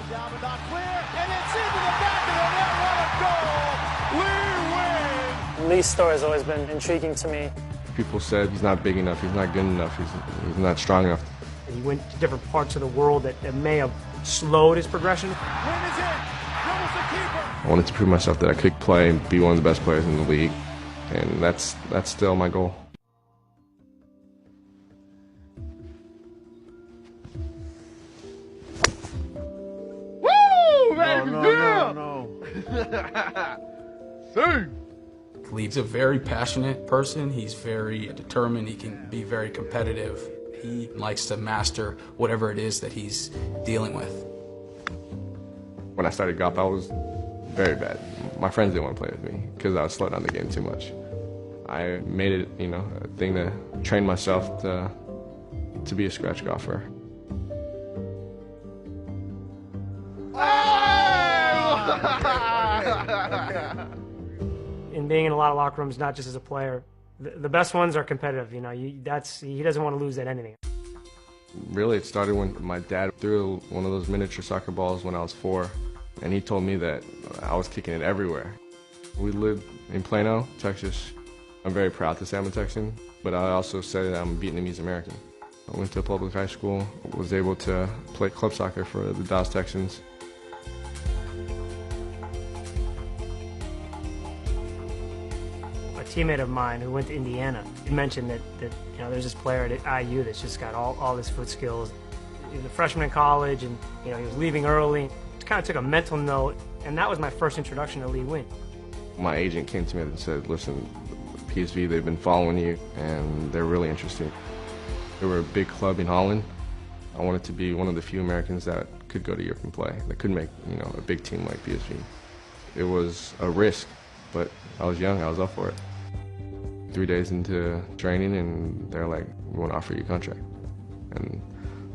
Down but not clear, and it's into the back of the net. What a goal! Lee Nguyen! Lee's story has always been intriguing to me. People said he's not big enough, he's not good enough, he's not strong enough. He went to different parts of the world that may have slowed his progression. Nguyen is in. Dribbles the keeper. I wanted to prove myself that I could play and be one of the best players in the league, and that's still my goal. Woo! Baby, No. Lee's a very passionate person. He's very determined. He can be very competitive. He likes to master whatever it is that he's dealing with. When I started golf, I was very bad. My friends didn't want to play with me because I was slowing down the game too much. I made it, a thing to train myself to be a scratch golfer. In being in a lot of locker rooms, not just as a player, the best ones are competitive. He doesn't want to lose at anything. Really, it started when my dad threw one of those miniature soccer balls when I was 4, and he told me that I was kicking it everywhere. We lived in Plano, Texas. I'm very proud to say I'm a Texan, but I also say that I'm Vietnamese American. I went to a public high school, was able to play club soccer for the Dallas Texans. A teammate of mine who went to Indiana, he mentioned that there's this player at IU that's just got all his foot skills. He was a freshman in college, and he was leaving early. It kind of took a mental note, and that was my first introduction to Lee Nguyen. My agent came to me and said, "Listen, PSV, they've been following you, and they're really interested." They were a big club in Holland. I wanted to be one of the few Americans that could go to Europe and play, that could make a big team like PSV. It was a risk, but I was young, I was up for it. 3 days into training, and they're like, "We want to offer you a contract." And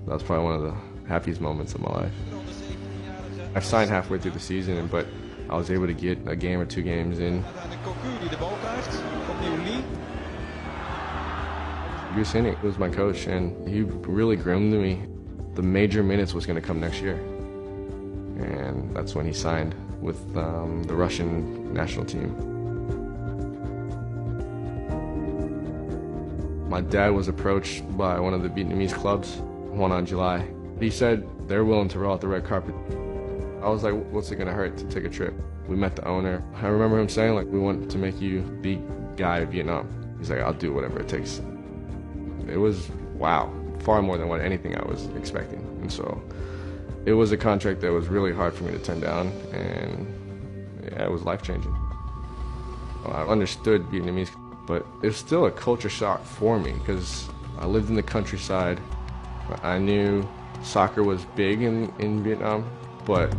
that was probably one of the happiest moments of my life. I signed halfway through the season, but I was able to get a game or 2 games in. Gus Hinnink was my coach, and he really groomed me. The major minutes was going to come next year, and that's when he signed with the Russian national team. My dad was approached by one of the Vietnamese clubs, one on July. He said they're willing to roll out the red carpet. I was like, what's it going to hurt to take a trip? We met the owner. I remember him saying, we want to make you the guy of Vietnam. He's like, I'll do whatever it takes. It was, wow, far more than anything I was expecting. And so it was a contract that was really hard for me to turn down, and yeah, it was life-changing. I understood Vietnamese, but it was still a culture shock for me because I lived in the countryside. I knew soccer was big in Vietnam, but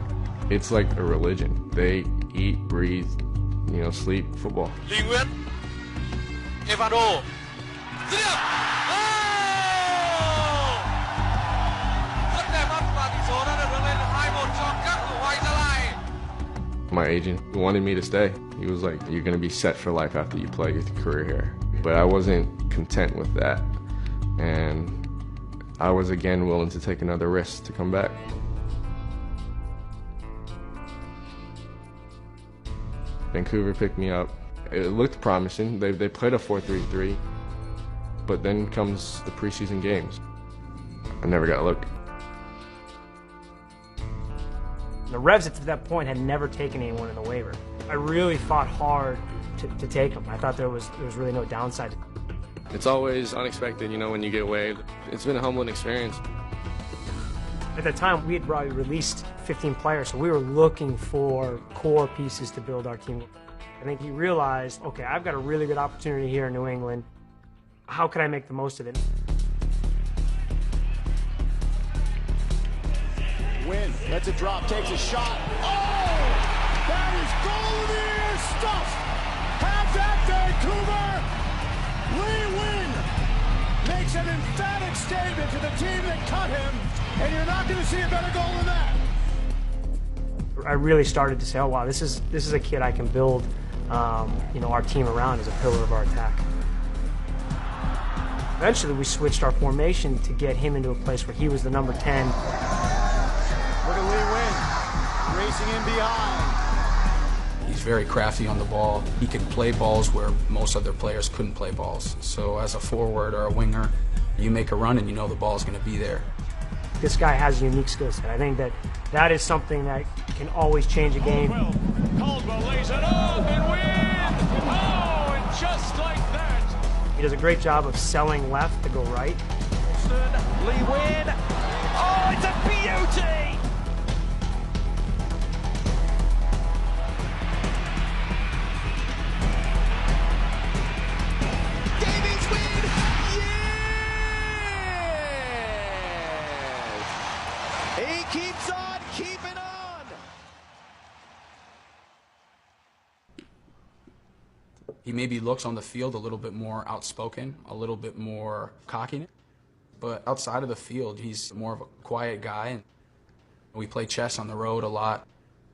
it's like a religion. They eat, breathe, sleep football. Lee Nguyen. Evando. My agent wanted me to stay. He was like, "You're going to be set for life after you play your career here." But I wasn't content with that, and I was again willing to take another risk to come back. Vancouver picked me up. It looked promising. They played a 4-3-3, but then comes the preseason games. I never got a look. The Revs at that point had never taken anyone in the waiver. I really fought hard to take him. I thought there was really no downside. It's always unexpected, when you get waived. It's been a humbling experience. At the time, we had probably released 15 players, so we were looking for core pieces to build our team. I think he realized, okay, I've got a really good opportunity here in New England. How can I make the most of it? Nguyen lets it drop, takes a shot. Oh! That is goal of the year stuff! Have that, Vancouver! Lee Nguyen makes an emphatic statement to the team that cut him, and you're not going to see a better goal than that. I really started to say, oh wow, this is a kid I can build, our team around as a pillar of our attack. Eventually, we switched our formation to get him into a place where he was the number 10. Look at Lee Nguyen. chasing in behind. He's very crafty on the ball. He can play balls where most other players couldn't play balls. So as a forward or a winger, you make a run and you know the ball's going to be there. This guy has a unique skill set. I think that is something that can always change a game. Caldwell lays it up and wins! Oh, and just like that. He does a great job of selling left to go right. Lee Nguyen. Oh, it's a beauty! Davies win! Yes! He keeps on keeping on! He maybe looks on the field a little bit more outspoken, a little bit more cocky. But outside of the field, he's more of a quiet guy. And we play chess on the road a lot.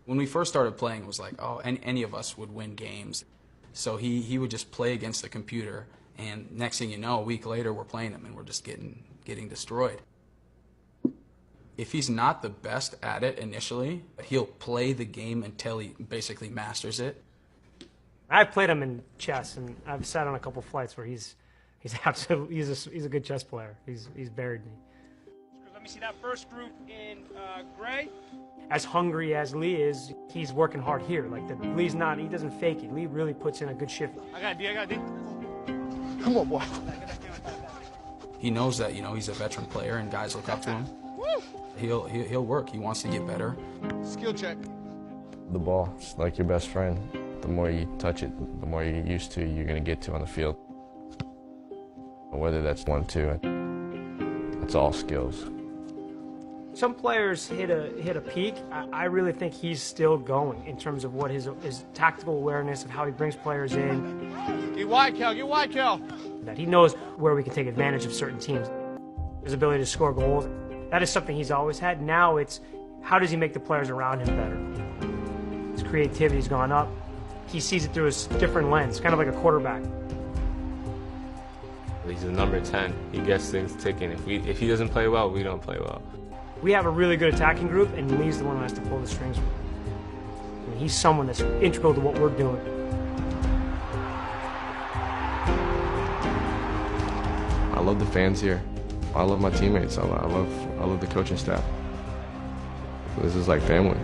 When we first started playing, it was like, oh, any of us would win games. So he would just play against the computer, and next thing you know, a week later, we're playing him, and we're just getting destroyed. If he's not the best at it initially, he'll play the game until he basically masters it. I've played him in chess, and I've sat on a couple flights where he's a good chess player. He's buried me. Let me see that first group in gray. As hungry as Lee is, he's working hard here. Like Lee's not, he doesn't fake it. Lee really puts in a good shift. I got a D. Come on, boy. He knows that, he's a veteran player and guys look up to him. He'll work. He wants to get better. Skill check. The ball, it's like your best friend. The more you touch it, the more you get used to, you're going to get to on the field. Whether that's 1-2, it's all skills. Some players hit a peak. I really think he's still going in terms of what his tactical awareness of how he brings players in. Get wide, Cal. Get wide, Cal. That he knows where we can take advantage of certain teams. His ability to score goals. That is something he's always had. Now it's how does he make the players around him better? His creativity's gone up. He sees it through a different lens, kind of like a quarterback. He's the number 10. He gets things ticking. If he doesn't play well, we don't play well. We have a really good attacking group, and Lee's the one who has to pull the strings. I mean, he's someone that's integral to what we're doing. I love the fans here. I love my teammates. I love the coaching staff. This is like family.